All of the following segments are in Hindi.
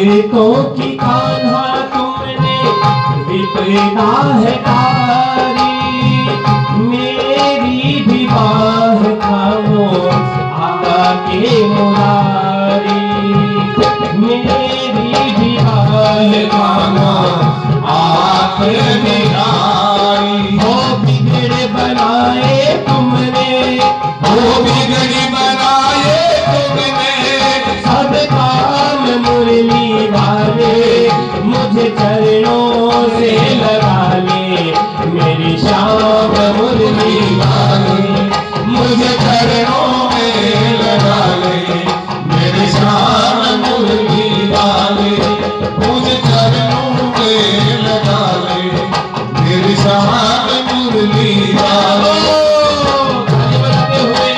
भक्तों की कान्हा तुमने विपदा है तारी, मेरी भी बाह थामो आके मुरारी, मेरी भी बाह थामो आके मुरारी। हो बिगड़ बनाए तुमने, हो बिगड़ी बनाए तुमने, सब काम मुरली वाले, मुझे चरणों से लगा ले, मेरी श्याम मुरली वाले, मुझे चरणों में लगा ले, मेरे श्याम मुरली वाले, मुझे चरणों में लगा ले, मेरे श्याम मुरली वाले। ताली बजाते हुए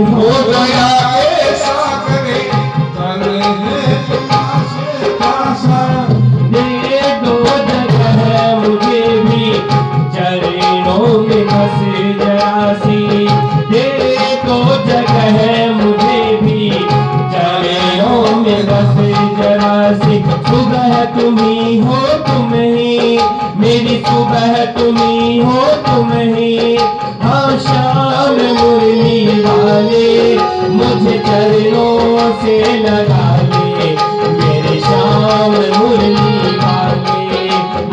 हो गया के सागरे तन है पासे पासा, दे दो जगह मुझे भी चरणों में बस जरासी, दे दो जगह मुझे भी चरणों में बस जरासी। सुबह तुम्ही हो तुम ही, मेरी सुबह तुम्ही हो तुम ही, हाँ श्याम मुरली वाले, मुझे चरणों से लगा ले, मेरे श्याम मुरली वाले,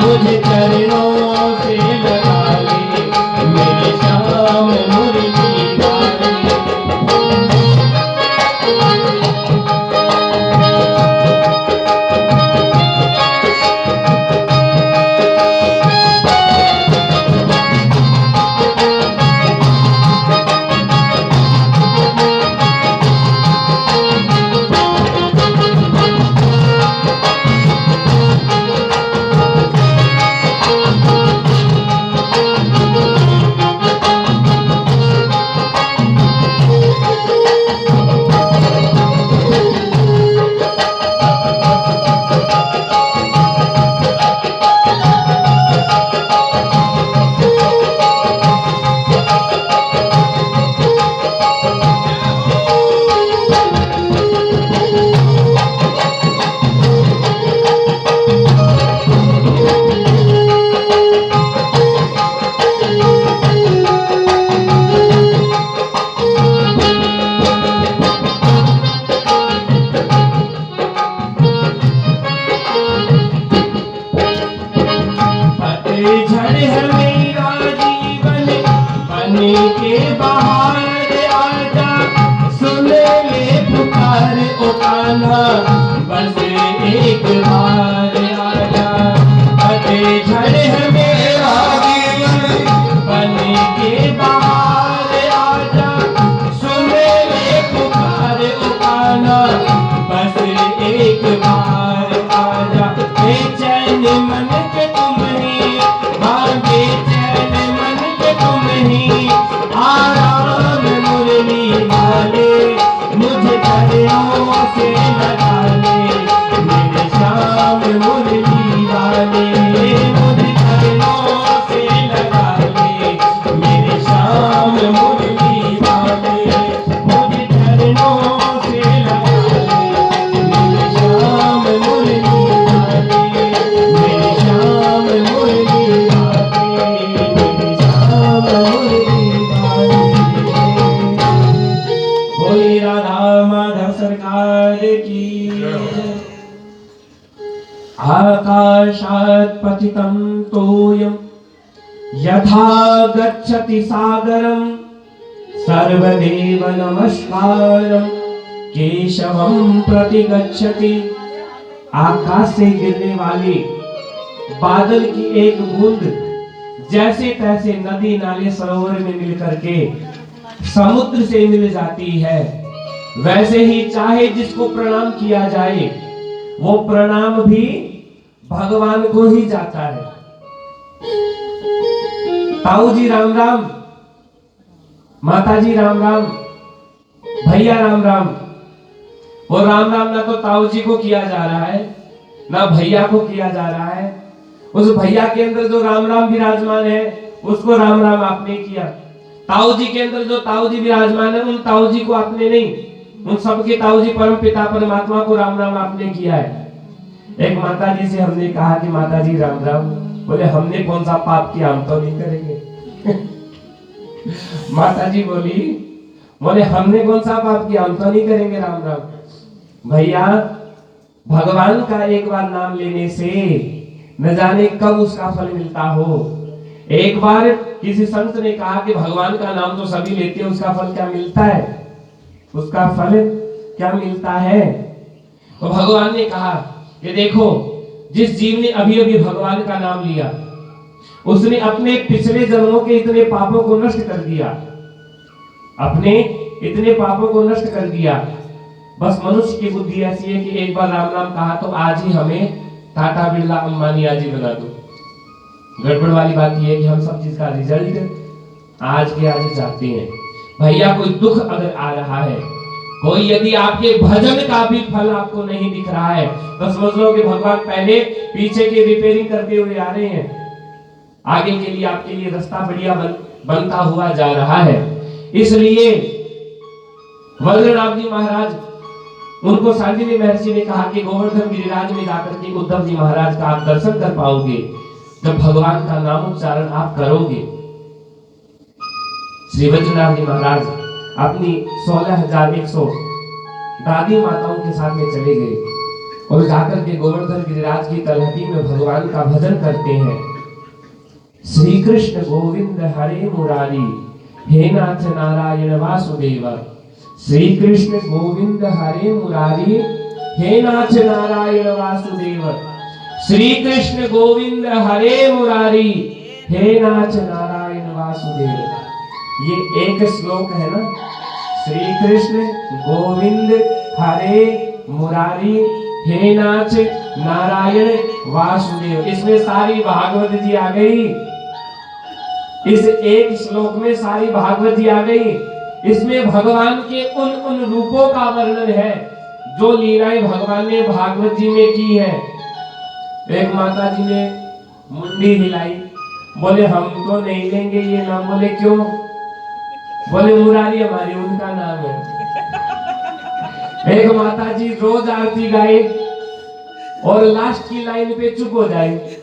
मुझे चरणों से लगा ले, मेरे श्याम मुरली वाले। झड़ है मेरा जीवन बने के बाहर आजा, सुन ले पुकार ओ कान्हा, बस एक बार आजा। झड़ है मेरा जीवन बने के बाहर आजा, सुन ले पुकार ओ कान्हा, बस एक बार आजा। बेचैन मन के तुम ही, बेचैन मन के तुम ही, आराम मुरली वाले, मुझे चरणों से लगा ले, मेरे श्याम मुरली वाले, मुझे चरणों से लगा ले, मेरे श्याम मुरली वाले, मुझे चरणों से लगा ले, मेरे श्याम मुरली वाले, मेरे श्याम मुरली वाले, मेरे श्याम मुरली वाले। बोली राधा माधव सरकार की। आकाशात् पतितं तोयं यथा गच्छति सागरं, सर्वदेव नमस्कारम केशवम प्रति गच्छति। आकाश से गिरने वाली बादल की एक बूंद जैसे तैसे नदी नाले सरोवर में मिलकर के समुद्र से मिल जाती है, वैसे ही चाहे जिसको प्रणाम किया जाए वो प्रणाम भी भगवान को ही जाता है। ताऊ जी राम राम, माता जी राम राम, भैया राम राम। वो राम राम ना तो ताऊ जी को किया जा रहा है ना भैया को किया जा रहा है। उस भैया के अंदर जो राम राम विराजमान है उसको राम राम आपने किया। ताऊ जी के अंदर जो ताऊ जी विराजमान है उन ताऊ जी को आपने नहीं, उन सबके ताऊ जी परम पिता परमात्मा को राम राम आपने किया है। एक माता जी से हमने कहा कि माता जी राम राम, बोले हमने कौन सा पाप किया, हम तो नहीं करेंगे। माता जी बोले हमने कौन सा पाप किया, हम तो नहीं करेंगे राम राम। भैया भगवान का एक बार नाम लेने से न जाने कब उसका फल मिलता हो। एक बार किसी संत ने कहा कि भगवान का नाम तो सभी लेते हैं, उसका फल क्या मिलता है, उसका फल क्या मिलता है। तो भगवान ने कहा कि देखो, जिस जीव ने अभी अभी भगवान का नाम लिया उसने अपने पिछले जन्मों के इतने पापों को नष्ट कर दिया, अपने इतने पापों को नष्ट कर दिया। बस मनुष्य की बुद्धि ऐसी है कि एक बार राम राम कहा तो आज ही हमें टाटा बिरला अंबानी आज ही बना दो। गड़बड़ वाली बात यह है कि हम सब चीज का रिजल्ट आज के आज ही चाहते हैं। भैया कोई दुख अगर आ रहा है, कोई यदि आपके भजन का भी फल आपको नहीं दिख रहा है तो समझ लो कि भगवान पहले पीछे की रिपेयरिंग करते हुए आ रहे हैं, आगे के लिए आपके लिए रास्ता बढ़िया बनता हुआ जा रहा है। इसलिए वज्रनाभ जी महाराज, उनको सांडिल्य महर्षि ने कहा कि गोवर्धन गिरिराज में जाकर के उद्धव जी महाराज का आप दर्शन कर पाओगे जब भगवान का नाम उच्चारण आप करोगे। श्री वज्रनाभ जी महाराज अपनी 16,100 दादी माताओं के साथ में चले गए और जाकर के गोवर्धन गिरिराज की तलहटी में भगवान का भजन करते हैं। श्री कृष्ण गोविंद हरे मुरारी, हे नाथ नारायण वासुदेव। श्री कृष्ण गोविंद हरे मुरारी, हे नाथ नारायण वासुदेव। श्री कृष्ण गोविंद हरे मुरारी, हे नाथ नारायण वासुदेव। ये एक श्लोक है ना, श्री कृष्ण गोविंद हरे मुरारी, हे नाथ नारायण वासुदेव। इसमें सारी भागवत जी आ गई, इस एक श्लोक में सारी भागवत जी आ गई। इसमें भगवान के उन रूपों का वर्णन है जो लीलाएं भगवान ने भागवत जी में की है। एक माता जी ने मुंडी हिलाई, बोले हम तो नहीं लेंगे ये नाम। बोले क्यों? बोले मुरारी हमारी उनका नाम है। एक माता जी रोज आरती गाए और लास्ट की लाइन पे चुप हो जाए।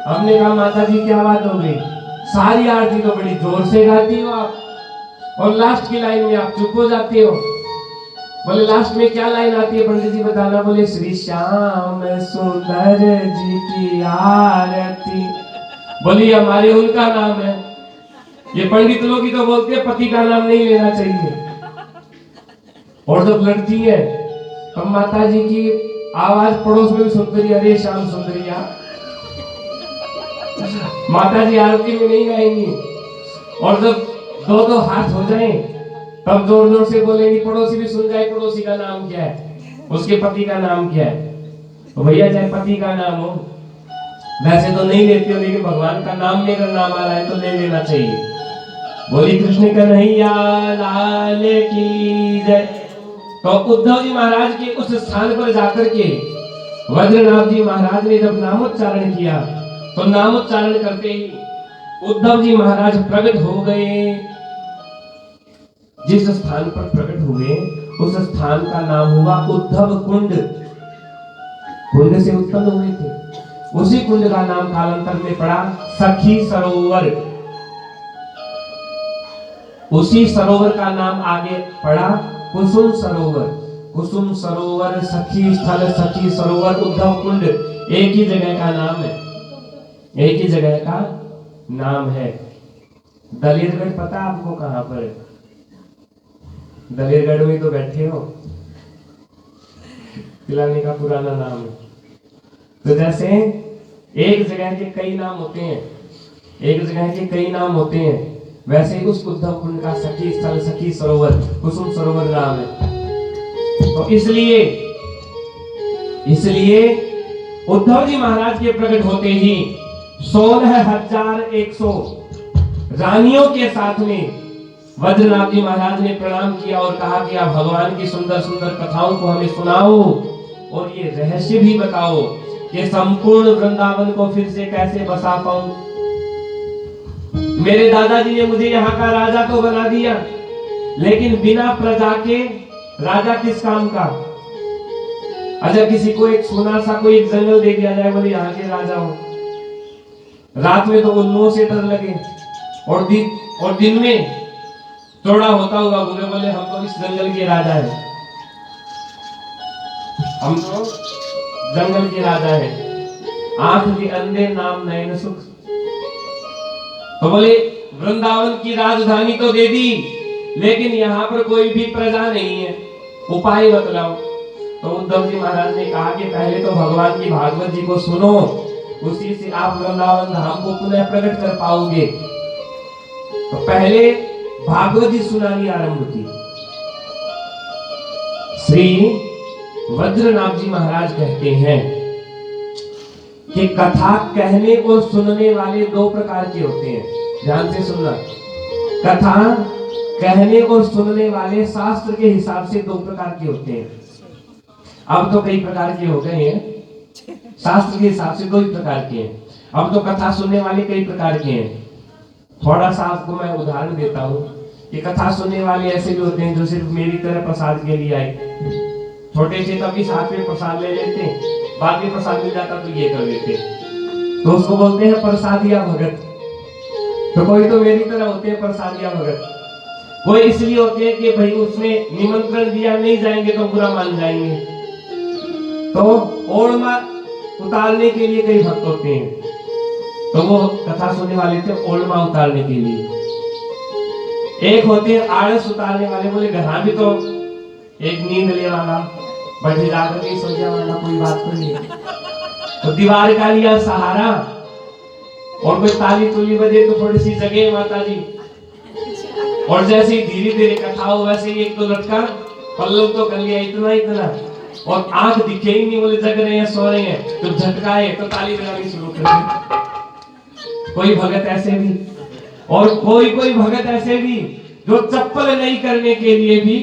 हमने कहा माता जी क्या बात हो गई, सारी आरती तो बड़ी जोर से गाती हो आप और लास्ट की लाइन में आप चुप हो जाते हो। बोले लास्ट में क्या लाइन आती है पंडित जी बताना। बोले श्री श्याम सुंदर जी की आरती। बोली हमारे उनका नाम है। ये पंडित लोग ही तो बोलते हैं पति का नाम नहीं लेना चाहिए। और जब लड़ती है तब माता जी की आवाज पड़ोस में भी सुनती है, अरे श्याम सुंदरिया। माता जी आरती में नहीं गाएंगी और जब दो दो हाथ हो जाएं तब जोर जोर से बोलेंगी, पड़ोसी भी सुन जाए पड़ोसी का नाम क्या है, उसके पति का नाम क्या है। तो भैया चाहे पति का नाम हो, वैसे तो नहीं लेते हो लेकिन भगवान का नाम में अगर नाम आ रहा है तो ले लेना चाहिए। बोली कृष्ण कन्हैया लाल की जय। तो उद्धव जी महाराज के उस स्थान पर जाकर के वज्रनाभ जी महाराज ने जब नामोच्चारण किया तो नामोच्चारण करते ही उद्धव जी महाराज प्रकट हो गए। जिस स्थान पर प्रकट हुए उस स्थान का नाम हुआ उद्धव कुंड। कुंड से उत्पन्न हुए थे, उसी कुंड का नाम कालांतर में पड़ा सखी सरोवर। उसी सरोवर का नाम आगे पड़ा कुसुम सरोवर। कुसुम सरोवर, सखी स्थल, सखी सरोवर, उद्धव कुंड एक ही जगह का नाम है, एक ही जगह का नाम है। दलेरगढ़ पता आपको कहां पर है? दलेरगढ़ में तो बैठे हो, पिलाने का पुराना नाम है। तो जैसे एक जगह के कई नाम होते हैं, एक जगह के कई नाम होते हैं, वैसे ही उस उद्धव कुंड का सखी स्थल, सखी सरोवर, कुसुम सरोवर नाम है। तो इसलिए उद्धव जी महाराज के प्रकट होते ही 16,100 रानियों के साथ में वज्रनाभ जी महाराज ने प्रणाम किया और कहा कि आप भगवान की सुंदर सुंदर कथाओं को हमें सुनाओ और ये रहस्य भी बताओ कि संपूर्ण वृंदावन को फिर से कैसे बसा पाऊं। मेरे दादाजी ने मुझे यहाँ का राजा तो बना दिया, लेकिन बिना प्रजा के राजा किस काम का। अच्छा, किसी को एक सोना सा कोई एक जंगल दे दिया जाए, बोले यहाँ के राजा हो, रात में तो उल्लुओं से डर लगे और दिन में चौड़ा होता हुआ घूमे, बोले हम तो इस जंगल के राजा हैं, हम तो जंगल के राजा हैं। आंख भी अंधे नाम नयन सुख। तो बोले वृंदावन की राजधानी तो दे दी, लेकिन यहाँ पर कोई भी प्रजा नहीं है, उपाय बतलाओ। तो उद्धव जी महाराज ने कहा कि पहले तो भगवान की भागवत जी को सुनो, उसी से आप वृंदावन धाम को पुनः प्रकट कर पाओगे। तो पहले भागवत जी सुनानी आरंभ की। श्री वज्रनाभ जी महाराज कहते हैं कि कथा कहने और सुनने वाले दो प्रकार के होते हैं। ध्यान से सुनना, कथा कहने और सुनने वाले शास्त्र के हिसाब से दो प्रकार के होते हैं। अब तो कई प्रकार के हो गए हैं, शास्त्र के हिसाब से दो ही प्रकार के हैं। अब तो कथा सुनने वाले कई प्रकार के हैं। थोड़ा सा आपको मैं उदाहरण देता हूँ कि कथा सुनने वाले ऐसे भी होते हैं जो सिर्फ मेरी तरह प्रसाद के लिए आए, छोटे थे तभी साथ में प्रसाद ले लेते, बाद में प्रसाद मिल जाता तो ये कर लेते, तो उसको बोलते हैं प्रसादिया भगत। तो कोई तो मेरी तरह होते हैं प्रसादिया भगत, कोई इसलिए होते हैं कि भाई उसने निमंत्रण दिया, नहीं जाएंगे तो बुरा मान जाएंगे, तो ओढ़मा उतारने के लिए कई भक्त होते हैं, तो वो कथा सुनने वाले थे ओढ़मा उतारने के लिए। एक होते हैं आलस उतारने वाले, बोले घर भी तो एक नींद ले वाला, बैठे जाकर नहीं सोचा वाला, कोई बात तो नहीं, तो दीवार का लिया सहारा, और कोई ताली तुली बजे तो थोड़ी सी जगह माता जी, और जैसे ही धीरे धीरे कथा हो वैसे ही एक तो लटका पल्लव तो कर लिया इतना इतना, और आंख दिखे ही नहीं, बोले जग रहे हैं सो रहे हैं, तो झटकाए तो ताली बजानी शुरू कर दी। कोई भगत ऐसे भी, और कोई भगत ऐसे भी जो चप्पल नहीं करने के लिए भी,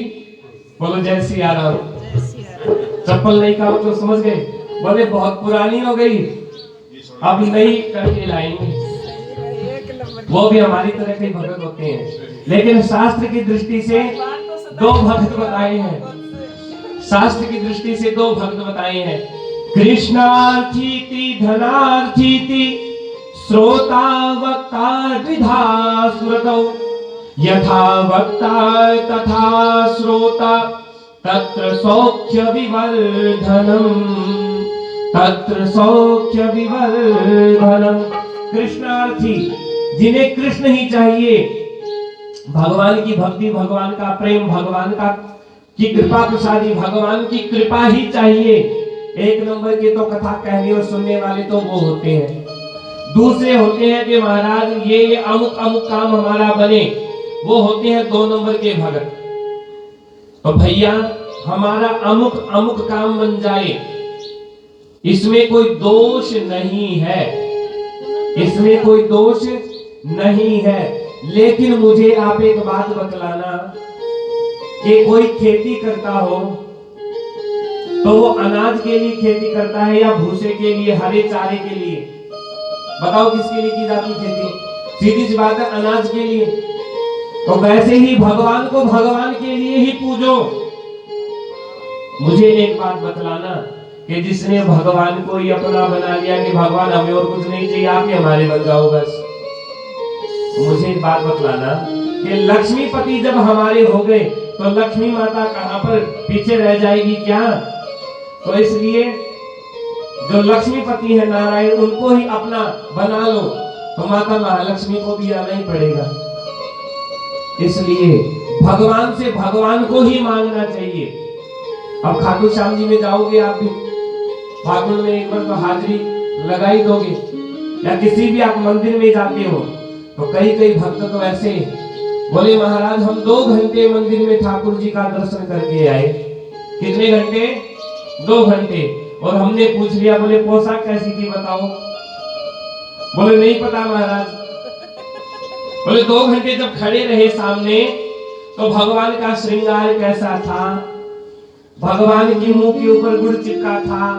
बोलो जय सिया राम, चप्पल नहीं कहा तो समझ गए, बोले बहुत पुरानी हो गई अब नहीं करके लाएंगे। वो भी हमारी तरह के भगत होते हैं, लेकिन शास्त्र की दृष्टि से दो भक्त बताए हैं, शास्त्र की दृष्टि से दो भक्त बताए हैं। कृष्णार्थी धनार्थी श्रोता वक्ता द्विधा स्मृतौ, यथा वक्ता तथा श्रोता तत्र सौख्य विवर्धनम, तत्र सौख्य विवर्धनम। कृष्णार्थी, जिन्हें कृष्ण ही चाहिए, भगवान की भक्ति, भगवान का प्रेम, भगवान का की कृपा प्रसादी, भगवान की कृपा ही चाहिए, एक नंबर के तो कथा कहने और सुनने वाले तो वो होते हैं। दूसरे होते हैं कि महाराज ये अमुक अमुक काम हमारा बने, वो होते हैं दो नंबर के भगत। तो भैया हमारा अमुक अमुक काम बन जाए, इसमें कोई दोष नहीं है, इसमें कोई दोष नहीं है, लेकिन मुझे आप एक बात बतलाना कि कोई खेती करता हो तो वो अनाज के लिए खेती करता है या भूसे के लिए, हरे चारे के लिए? बताओ किसके लिए की जाती खेती? सीधी सी बात है, अनाज के लिए। तो वैसे ही भगवान को भगवान के लिए ही पूजो। मुझे एक बात बतलाना कि जिसने भगवान को ही अपना बना लिया कि भगवान हमें और कुछ नहीं चाहिए, आप ही हमारे बन जाओ बस, मुझे एक बात बतलाना कि लक्ष्मीपति जब हमारे हो गए तो लक्ष्मी माता कहां पर पीछे रह जाएगी क्या? तो इसलिए जो लक्ष्मीपति है नारायण, उनको ही अपना बना लो तो माता महालक्ष्मी को भी आना ही पड़ेगा। इसलिए भगवान से भगवान को ही मांगना चाहिए। अब खाटू श्याम जी में जाओगे आप भी, फागुन में एक बार तो हाजिरी लगा ही दोगे, या किसी भी आप मंदिर में जाते हो तो कई कई भक्त तो ऐसे बोले महाराज हम 2 घंटे मंदिर में ठाकुर जी का दर्शन करके आए। कितने घंटे? 2 घंटे। और हमने पूछ लिया, बोले पोशाक कैसी थी बताओ? बोले नहीं पता महाराज। बोले 2 घंटे जब खड़े रहे सामने तो भगवान का श्रृंगार कैसा था? भगवान की मुंह के ऊपर गुड़ चिपका था,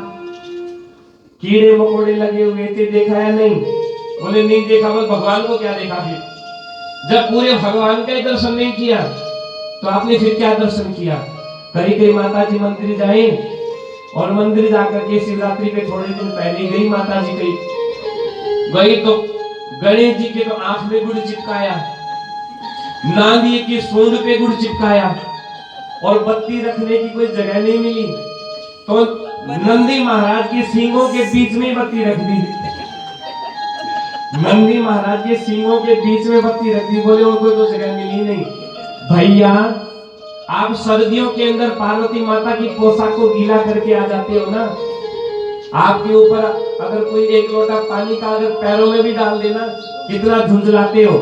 कीड़े मकोड़े लगे हुए थे, देखा या नहीं? बोले नहीं देखा। बोले भगवान को क्या देखा फिर? जब पूरे भगवान का ही दर्शन नहीं किया तो आपने फिर क्या दर्शन किया? कहीं कहीं माता जी मंदिर जाए और मंदिर जाकर के शिवरात्रि पे थोड़े दिन पहले गई माता जी गई तो गणेश जी के तो आंख में गुड़ चिपकाया, नांदी की सूंड पे गुड़ चिपकाया और बत्ती रखने की कोई जगह नहीं मिली तो नंदी महाराज के सींगों के बीच में बत्ती रख दी। नंदी महाराज के सींगों के बीच में बत्ती रख दी। बोले उनको तो जगह मिली नहीं। भैया आप सर्दियों के अंदर पार्वती माता की पोशाक को गीला करके आ जाते हो ना, आपके ऊपर अगर कोई 1 लोटा पानी का अगर पैरों में भी डाल देना, कितना झुंझलाते हो,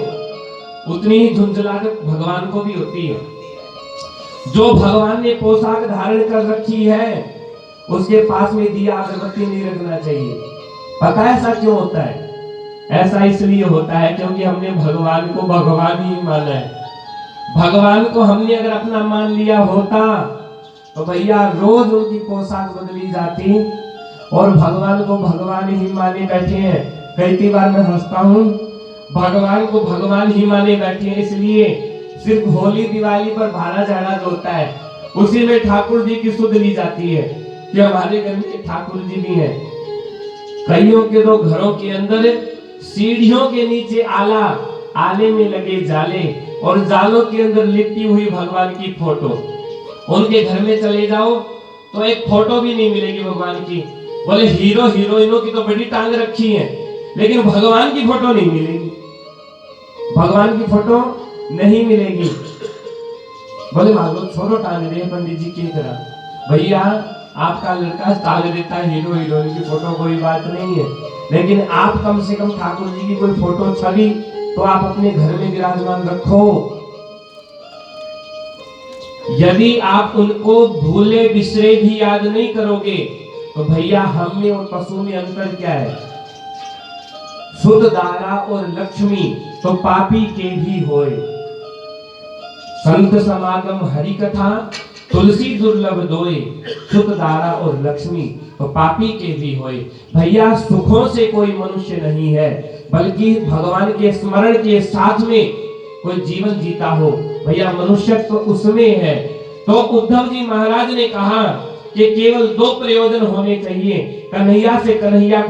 उतनी ही झुंझलाहट भगवान को भी होती है। जो भगवान ने पोशाक धारण कर रखी है उसके पास में दिया अगरबत्ती नहीं रखना चाहिए। पता है ऐसा क्यों होता है? ऐसा इसलिए होता है क्योंकि हमने भगवान को भगवान ही माना है। भगवान को हमने अगर अपना मान लिया होता तो भैया रोज उनकी पोशाक बदली जाती और भगवान को भगवान ही माने बैठे हैं। कई बार मैं हंसता हूँ, भगवान को भगवान ही माने बैठे हैं, इसलिए सिर्फ होली दिवाली पर भाड़ा झाड़ा जो होता है उसी में ठाकुर जी की सुध ली जाती है कि हमारे घर में ठाकुर जी भी हैं। कईयों के तो घरों के अंदर सीढ़ियों के नीचे आला, आले में लगे जाले और जालों के अंदर लिपटी हुई भगवान की फोटो। उनके घर में चले जाओ तो एक फोटो भी नहीं मिलेगी भगवान की। बोले हीरो हीरोइनों की तो बड़ी टांग रखी है लेकिन भगवान की फोटो नहीं मिलेगी, भगवान की फोटो नहीं मिलेगी। बोले मानो छोड़ो टांग दे पंडित जी की तरह। भैया आपका लड़का टांग देता है हीरो हीरोइन की फोटो, कोई बात नहीं है, लेकिन आप कम से कम ठाकुर जी की कोई फोटो छवि तो आप अपने घर में विराजमान रखो। यदि आप उनको भूले बिसरे भी याद नहीं करोगे तो भैया हम में और पशु में अंतर क्या है? शुद्ध दारा और लक्ष्मी तो पापी के भी होए। संत समागम हरि कथा तुलसी दुर्लभ दोए, शुद्ध दारा और लक्ष्मी तो पापी के भी होए। भैया सुखों से कोई मनुष्य नहीं है बल्कि भगवान के स्मरण के साथ में कोई जीवन जीता हो, भैया मनुष्यत्व तो उसमें है। तो उद्धव जी महाराज ने कहा कि केवल 2 प्रयोजन होने चाहिए, कन्हैया से कन्हैया